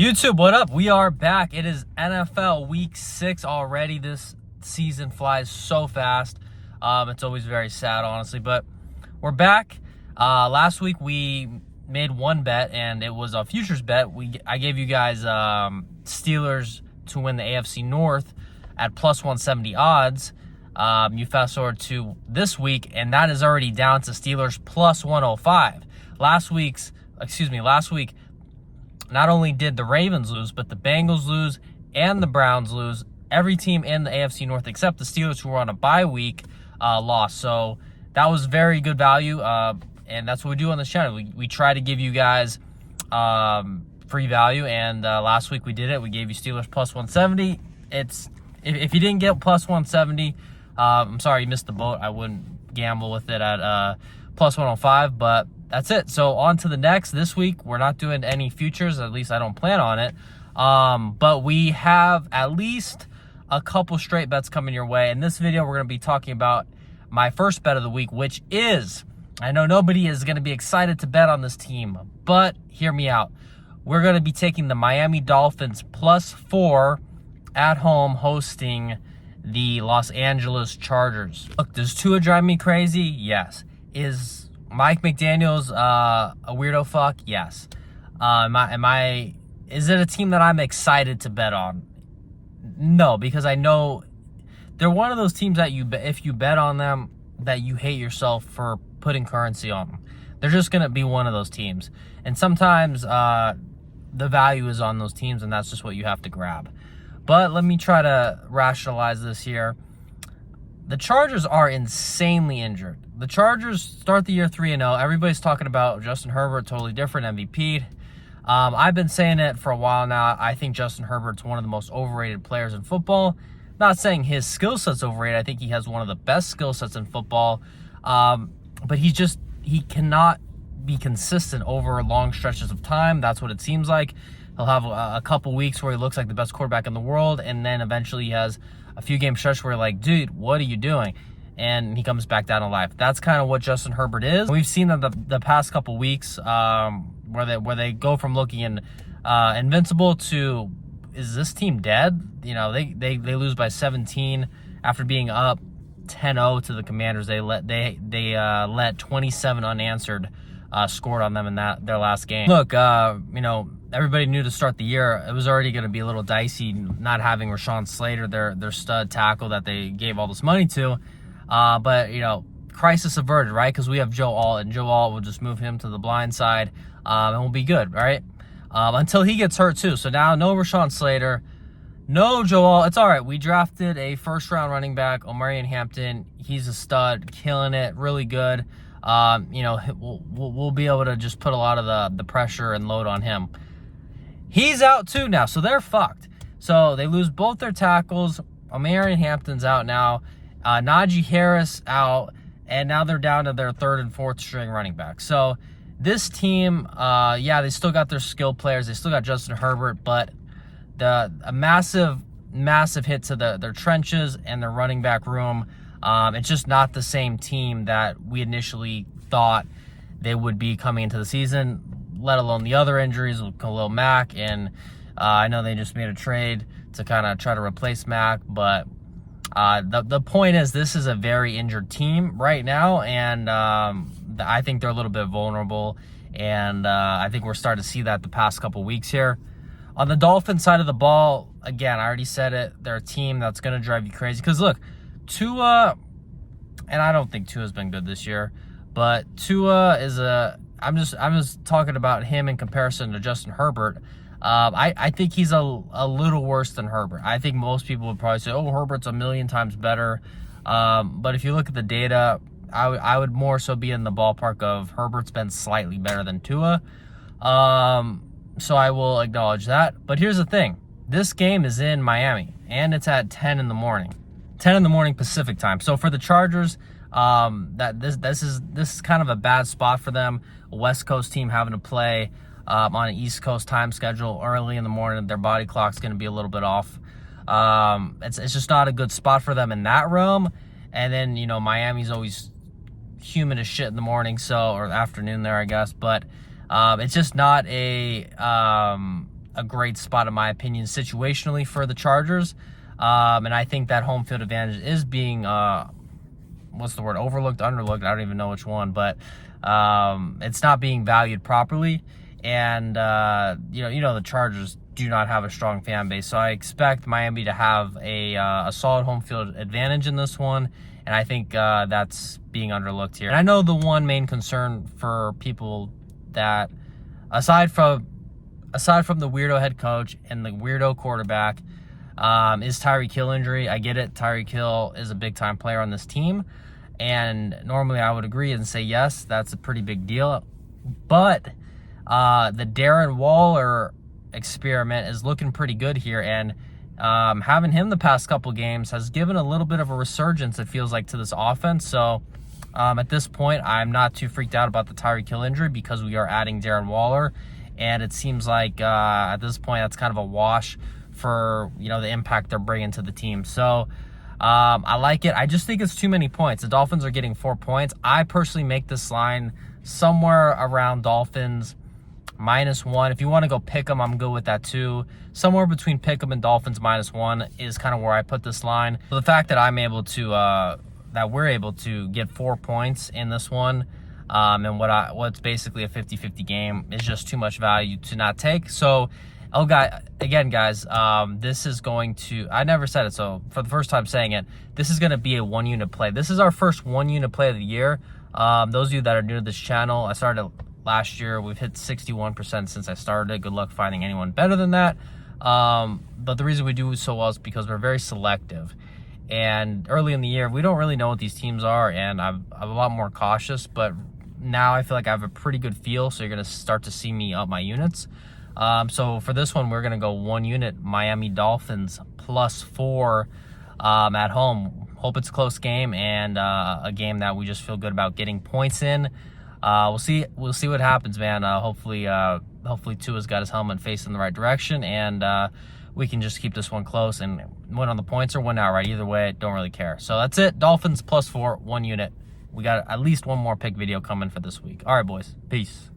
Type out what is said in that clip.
YouTube, what up? We are back. It is NFL Week 6 already. This season flies so fast. It's always very sad, honestly, but we're back. Last week we made one bet, and it was a futures bet. I gave you guys Steelers to win the AFC North at plus 170 odds. You fast forward to this week, and that is already down to Steelers plus 105. Last week, not only did the Ravens lose, but the Bengals lose and the Browns lose. Every team in the AFC North except the Steelers, who were on a bye week, lost. So that was very good value, and that's what we do on this channel. We try to give you guys free value, and last week we did it. We gave you Steelers plus 170. If you didn't get plus 170, I'm sorry you missed the boat. I wouldn't gamble with it at plus 105, but that's it. So on to the next. This week, we're not doing any futures. At least I don't plan on it. But we have at least a couple straight bets coming your way. In this video, we're going to be talking about my first bet of the week, which is, I know nobody is going to be excited to bet on this team, but hear me out. We're going to be taking the Miami Dolphins plus 4 at home hosting the Los Angeles Chargers. Look, does Tua drive me crazy? Yes. Is Mike McDaniel's a weirdo fuck? Yes. Is it a team that I'm excited to bet on? No, because I know they're one of those teams that if you bet on them, that you hate yourself for putting currency on them. They're just going to be one of those teams. And sometimes the value is on those teams, and that's just what you have to grab. But let me try to rationalize this here. The Chargers are insanely injured. The Chargers start the year 3-0. Everybody's talking about Justin Herbert, totally different, MVP. I've been saying it for a while now. I think Justin Herbert's one of the most overrated players in football. Not saying his skill set's overrated. I think he has one of the best skill sets in football. But he cannot be consistent over long stretches of time. That's what it seems like. He'll have a couple weeks where he looks like the best quarterback in the world, and then eventually he has a few game stretch where you're like, dude, what are you doing? And he comes back down to life. That's kind of what Justin Herbert is. We've seen them the past couple weeks where they go from looking invincible to, is this team dead? You know, they lose by 17 after being up 10-0 to the Commanders. They let 27 unanswered scored on them in their last game. Look, everybody knew to start the year it was already going to be a little dicey not having Rashawn Slater, their stud tackle that they gave all this money to. But crisis averted, right? Because we have Joe Alt, and Joe Alt will just move him to the blind side, and we'll be good, right? Until he gets hurt too. So now no Rashawn Slater, no Joe Alt. It's all right. We drafted a first-round running back, Omarion Hampton. He's a stud, killing it, really good. We'll be able to just put a lot of the pressure and load on him. He's out too now, so they're fucked. So they lose both their tackles. Omarion Hampton's out now. Najee Harris out, and now they're down to their third and fourth string running back. So this team, they still got their skill players. They still got Justin Herbert, but a massive hit to their trenches and their running back room. It's just not the same team that we initially thought they would be coming into the season, let alone the other injuries with Khalil Mack. And I know they just made a trade to kind of try to replace Mack, but the point is this is a very injured team right now, and I think they're a little bit vulnerable, and I think we're starting to see that the past couple weeks here. On the Dolphins side of the ball, again, I already said it, they're a team that's going to drive you crazy. Because look, Tua, and I don't think Tua's been good this year, but Tua is I'm just talking about him in comparison to Justin Herbert. I think he's a little worse than Herbert. I think most people would probably say, oh, Herbert's a million times better. But if you look at the data, I would more so be in the ballpark of Herbert's been slightly better than Tua. So I will acknowledge that. But here's the thing. This game is in Miami, and it's at 10 in the morning. 10 in the morning Pacific time. So for the Chargers, this is kind of a bad spot for them. A West Coast team having to play on an East Coast time schedule early in the morning. Their body clock's going to be a little bit off. It's just not a good spot for them in that realm. And then, Miami's always humid as shit in the morning, or afternoon there, I guess. But it's just not a a great spot, in my opinion, situationally for the Chargers. And I think that home field advantage is being, what's the word, overlooked, underlooked, I don't even know which one, but it's not being valued properly. And, the Chargers do not have a strong fan base. So I expect Miami to have a solid home field advantage in this one. And I think that's being underlooked here. And I know the one main concern for people that, aside from the weirdo head coach and the weirdo quarterback, is Tyreek Hill injury. I get it. Tyreek Hill is a big-time player on this team. And normally I would agree and say, yes, that's a pretty big deal. But the Darren Waller experiment is looking pretty good here. And having him the past couple games has given a little bit of a resurgence, it feels like, to this offense. So at this point, I'm not too freaked out about the Tyreek Hill injury because we are adding Darren Waller. And it seems like at this point, that's kind of a wash for, the impact they're bringing to the team. So I like it. I just think it's too many points. The Dolphins are getting 4 points. I personally make this line somewhere around Dolphins -1. If you want to go pick them, I'm good with that too. Somewhere between pick them and Dolphins -1 is kind of where I put this line. So the fact that I'm able to, that we're able to get 4 points in this one, and what's basically a 50-50 game is just too much value to not take. So, guys, this is going to, I never said it, so for the first time saying it, this is going to be a 1-unit play. This is our first 1-unit play of the year. Those of you that are new to this channel, I started last year. We've hit 61% since I started. Good luck finding anyone better than that. But the reason we do so well is because we're very selective. And early in the year, we don't really know what these teams are, and I'm a lot more cautious. But now I feel like I have a pretty good feel, so you're going to start to see me up my units. So for this one, we're going to go 1 unit, Miami Dolphins +4 at home. Hope it's a close game and a game that we just feel good about getting points in. We'll see what happens, man. Hopefully Tua's got his helmet facing the right direction, and we can just keep this one close and win on the points or win outright. Either way, don't really care. So that's it. Dolphins +4, 1 unit. We got at least one more pick video coming for this week. All right, boys. Peace.